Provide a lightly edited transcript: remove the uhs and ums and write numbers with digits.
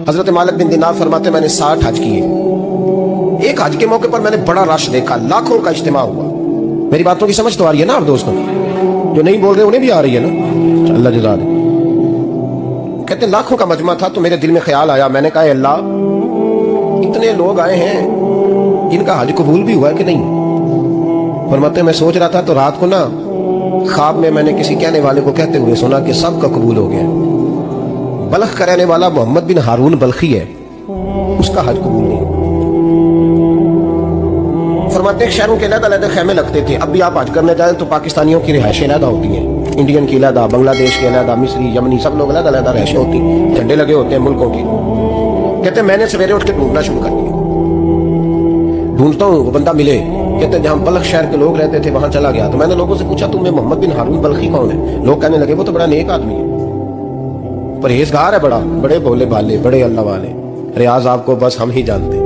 حضرت مالک بن دینار فرماتے میں نے 60 حج کیے. ایک حج کے موقع پر میں نے بڑا رش دیکھا, لاکھوں کا اجتماع ہوا. میری باتوں کی سمجھ تو آ رہی ہے نا آپ دوستوں؟ جو نہیں بول رہے انہیں بھی آ رہی ہے نا؟ اللہ جزا دے. کہتے ہیں لاکھوں کا مجمع تھا, تو میرے دل میں خیال آیا, میں نے کہا اے اللہ, اتنے لوگ آئے ہیں, ان کا حج قبول بھی ہوا ہے کہ نہیں؟ فرماتے ہیں میں سوچ رہا تھا تو رات کو نا خواب میں نے کسی کہنے والے کو کہتے ہوئے سنا کہ سب کا قبول ہو گیا. بلخ کا رہنے والا محمد بن ہارون بلخی ہے, اس کا حج قبول نہیں. فرماتے ہیں شہروں کے علیحدہ علیحدہ خیمے لگتے تھے. اب بھی آپ حج کرنے جائیں تو پاکستانیوں کی رہائشیں علیحدہ ہوتی ہیں, انڈین کی علیحدہ, بنگلہ دیش کے علیحدہ, مصری, یمنی, سب لوگ علیحدہ علیحدہ رہائشیں ہوتی ہیں, جھنڈے لگے ہوتے ہیں ملکوں کے. کہتے ہیں میں نے سویرے اٹھ کے ڈھونڈنا شروع کر دیا. ڈھونڈتا ہوں, وہ بندہ ملے. کہتے ہیں جہاں بلخ شہر کے لوگ رہتے تھے وہاں چلا گیا. تو میں نے لوگوں سے پوچھا تم میں محمد بن ہارون بلخی کون ہے؟ لوگ کہنے لگے وہ تو بڑا نیک آدمی ہے, پرہیزگار ہے, بڑے بولے بالے, بڑے اللہ والے. ریاض آپ کو بس ہم ہی جانتے ہیں.